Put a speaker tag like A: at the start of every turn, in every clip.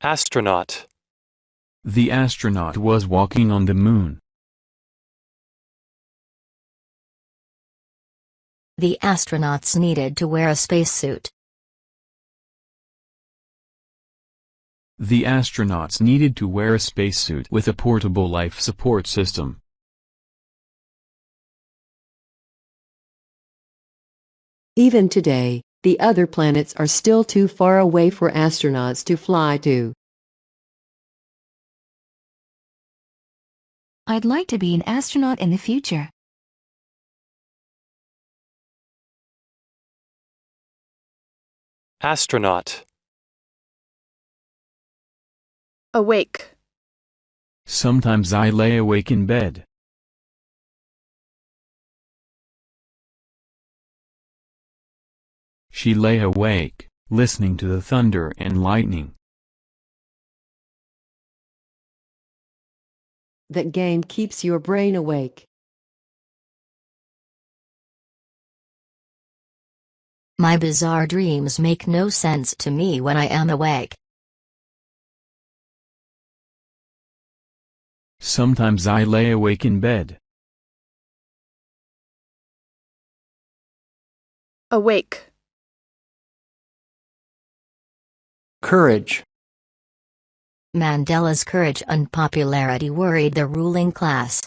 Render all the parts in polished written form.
A: Astronaut.
B: The astronaut was walking on the moon.
C: The astronauts needed to wear a spacesuit.
B: The astronauts needed to wear a spacesuit with a portable life support system.
D: Even today, the other planets are still too far away for astronauts to fly to.
E: I'd like to be an astronaut in the future.
A: Astronaut.
F: Awake.
B: Sometimes I lay awake in bed. She lay awake, listening to the thunder and lightning.
D: That game keeps your brain awake.
C: My bizarre dreams make no sense to me when I am awake.
B: Sometimes I lay awake in bed.
F: Awake.
G: Courage.
C: Mandela's courage and popularity worried the ruling class.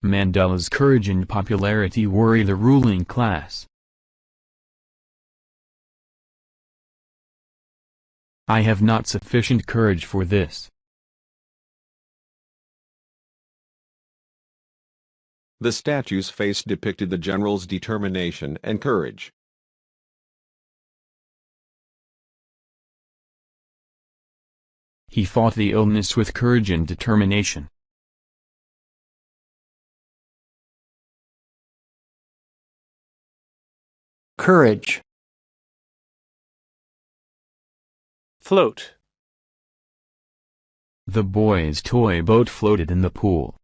B: Mandela's courage and popularity worry the ruling class. I have not sufficient courage for this.
H: The statue's face depicted the general's determination and courage.
B: He fought the illness with courage and determination.
G: Courage.
A: Float.
B: The boy's toy boat floated in the pool.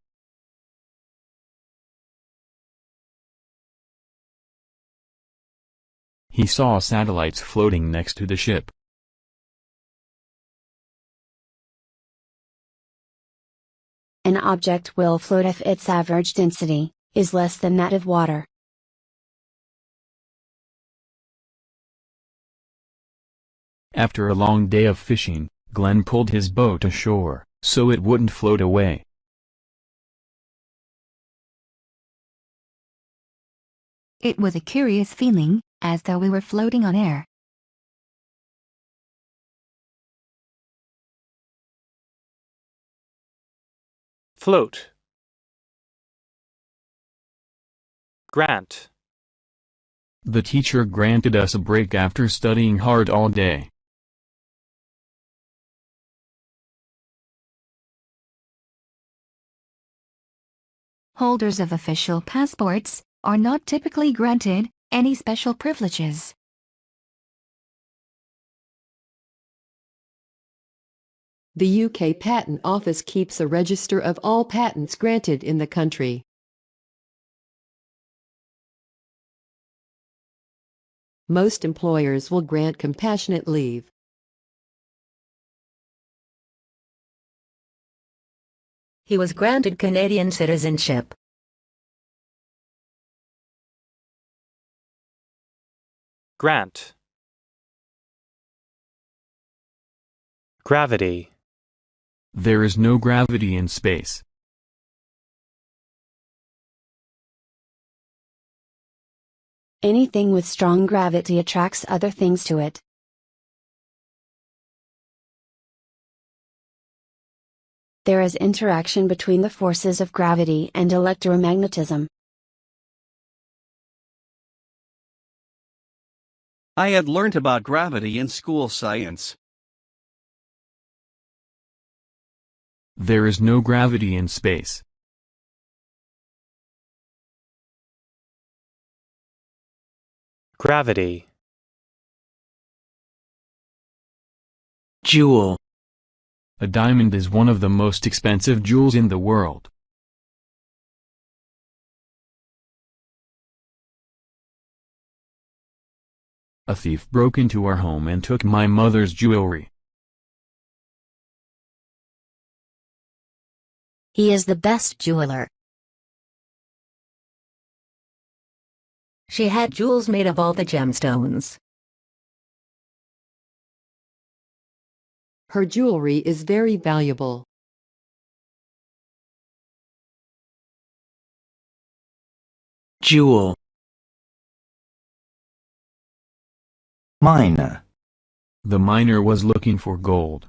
B: He saw satellites floating next to the ship.
I: An object will float if its average density is less than that of water.
B: After a long day of fishing, Glenn pulled his boat ashore, so it wouldn't float away.
E: It was a curious feeling, as though we were floating on air.
A: Float. Grant.
B: The teacher granted us a break after studying hard all day.
E: Holders of official passports are not typically granted any special privileges.
D: The UK Patent Office keeps a register of all patents granted in the country. Most employers will grant compassionate leave.
C: He was granted Canadian citizenship.
A: Grant. Gravity.
B: There is no gravity in space.
I: Anything with strong gravity attracts other things to it. There is interaction between the forces of gravity and electromagnetism.
G: I had learnt about gravity in school science.
B: There is no gravity in space.
A: Gravity.
G: Jewel.
B: A diamond is one of the most expensive jewels in the world. A thief broke into our home and took my mother's jewelry.
C: He is the best jeweler.
J: She had jewels made of all the gemstones.
D: Her jewelry is very valuable.
K: Jewel. Miner.
B: The miner was looking for gold.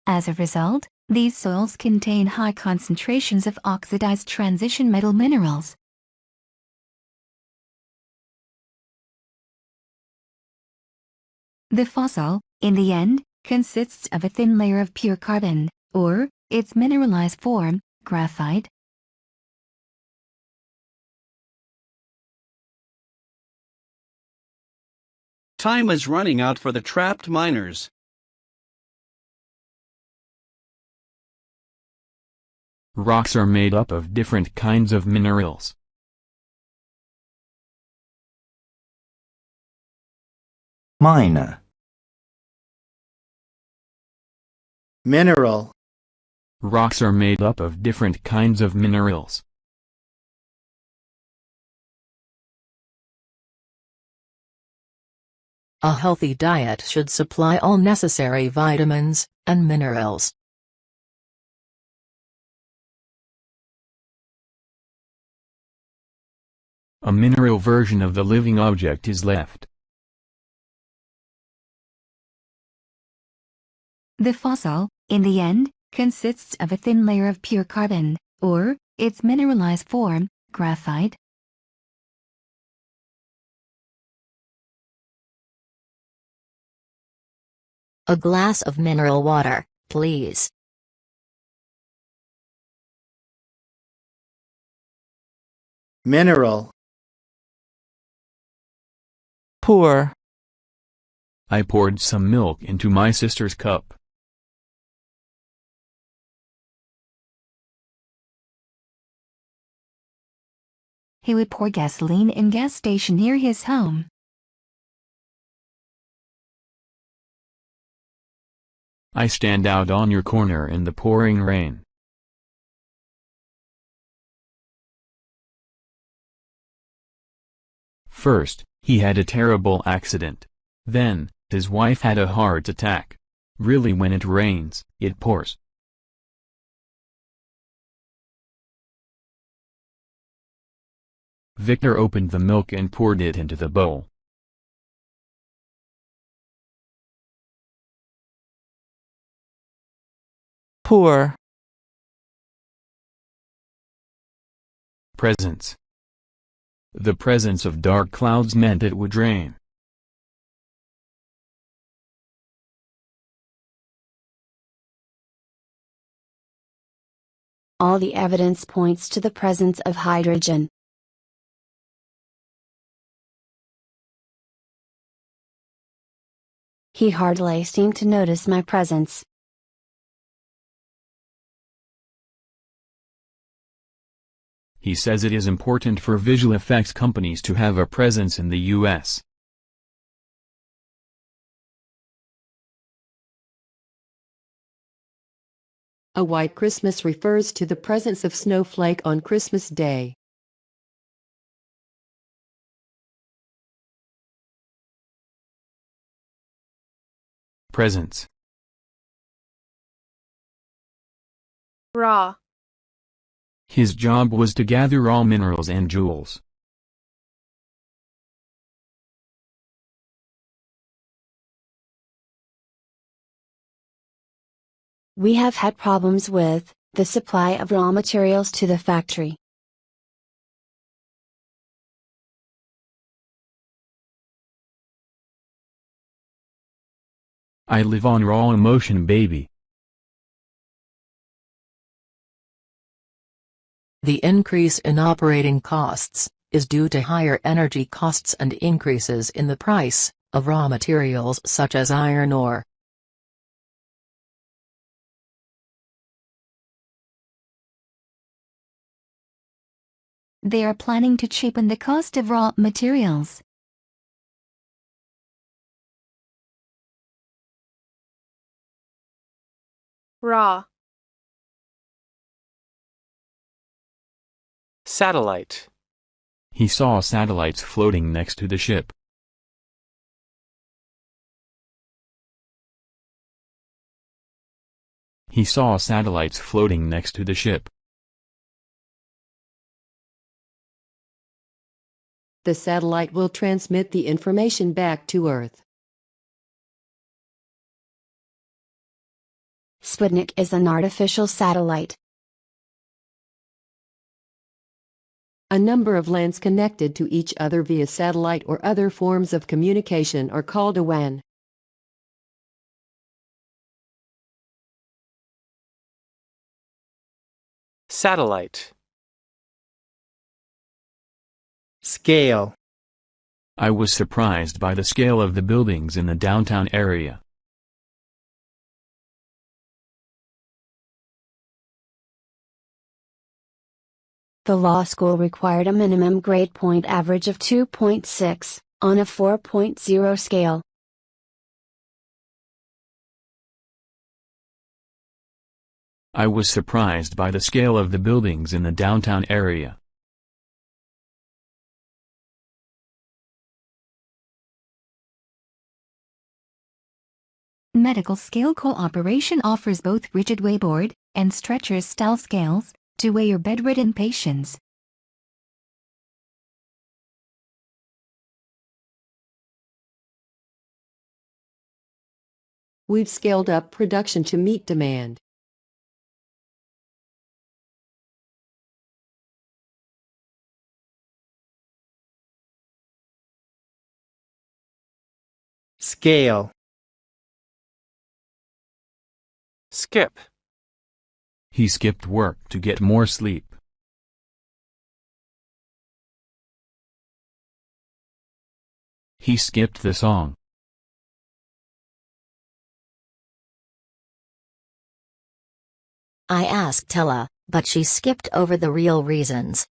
E: As a result, these soils contain high concentrations of oxidized transition metal minerals. The fossil, in the end, consists of a thin layer of pure carbon, or, its mineralized form, graphite.
G: Time is running out for the trapped miners.
B: Rocks are made up of different kinds of minerals.
K: Miner. Mineral.
B: Rocks are made up of different kinds of minerals.
C: A healthy diet should supply all necessary vitamins and minerals.
B: A mineral version of the living object is left.
E: The fossil, in the end, consists of a thin layer of pure carbon, or, its mineralized form, graphite.
C: A glass of mineral water, please.
K: Mineral.
J: Pour.
B: I poured some milk into my sister's cup.
E: He would pour gasoline in gas station near his home.
B: I stand out on your corner in the pouring rain. First, he had a terrible accident. Then, his wife had a heart attack. Really, when it rains, it pours. Victor opened the milk and poured it into the bowl.
J: Pour.
B: Presence. The presence of dark clouds meant it would rain.
I: All the evidence points to the presence of hydrogen. He hardly seemed to notice my presence.
B: He says it is important for visual effects companies to have a presence in the U.S.
D: A white Christmas refers to the presence of snowflake on Christmas Day.
B: Presence.
F: Raw.
B: His job was to gather raw minerals and jewels.
I: We have had problems with the supply of raw materials to the factory.
B: I live on raw emotion, baby.
C: The increase in operating costs is due to higher energy costs and increases in the price of raw materials such as iron ore.
E: They are planning to cheapen the cost of raw materials.
F: Raw.
A: Satellite.
B: He saw satellites floating next to the ship. He saw satellites floating next to the ship.
D: The satellite will transmit the information back to Earth.
I: Sputnik is an artificial satellite.
D: A number of lands connected to each other via satellite or other forms of communication are called a WAN.
A: Satellite.
L: Scale.
B: I was surprised by the scale of the buildings in the downtown area.
I: The law school required a minimum grade point average of 2.6, on a 4.0 scale.
B: I was surprised by the scale of the buildings in the downtown area.
E: Medical scale cooperation offers both rigid weighboard and stretcher style scales to weigh your bedridden patients.
D: We've scaled up production to meet demand.
L: Scale.
A: Skip.
B: He skipped work to get more sleep. He skipped the song.
J: I asked Ella, but she skipped over the real reasons.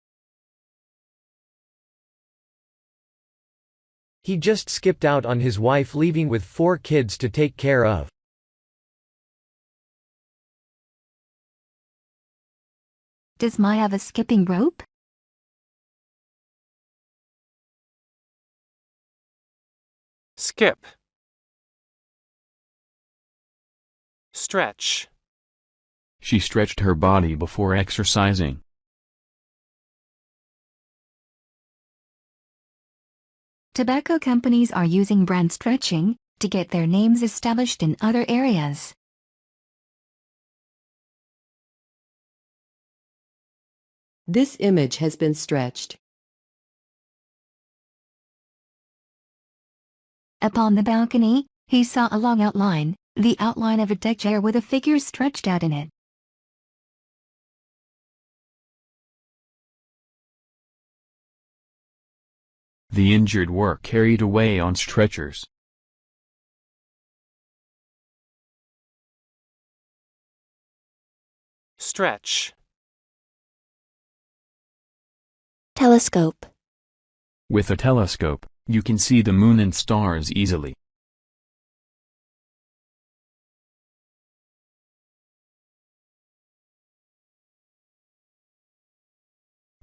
L: He just skipped out on his wife leaving with 4 kids to take care of.
E: Does Ma have a skipping rope?
A: Skip. Stretch.
B: She stretched her body before exercising.
E: Tobacco companies are using brand stretching to get their names established in other areas.
D: This image has been stretched.
E: Upon the balcony, he saw a long outline, the outline of a deck chair with a figure stretched out in it.
B: The injured were carried away on stretchers.
A: Stretch.
I: Telescope.
B: With a telescope, you can see the moon and stars easily.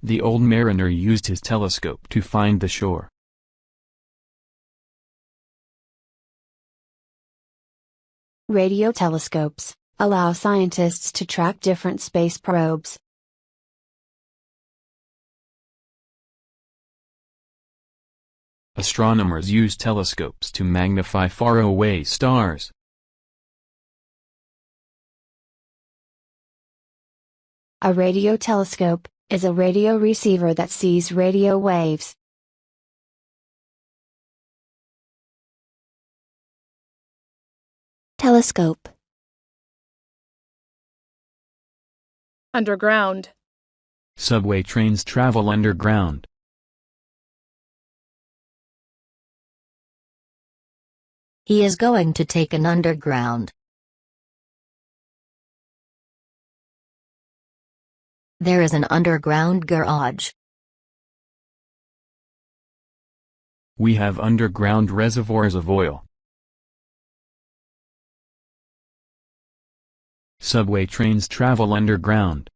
B: The old mariner used his telescope to find the shore.
I: Radio telescopes allow scientists to track different space probes.
B: Astronomers use telescopes to magnify faraway stars.
I: A radio telescope is a radio receiver that sees radio waves. Telescope.
F: Underground.
B: Subway trains travel underground.
J: He is going to take an underground. There is an underground garage.
B: We have underground reservoirs of oil. Subway trains travel underground.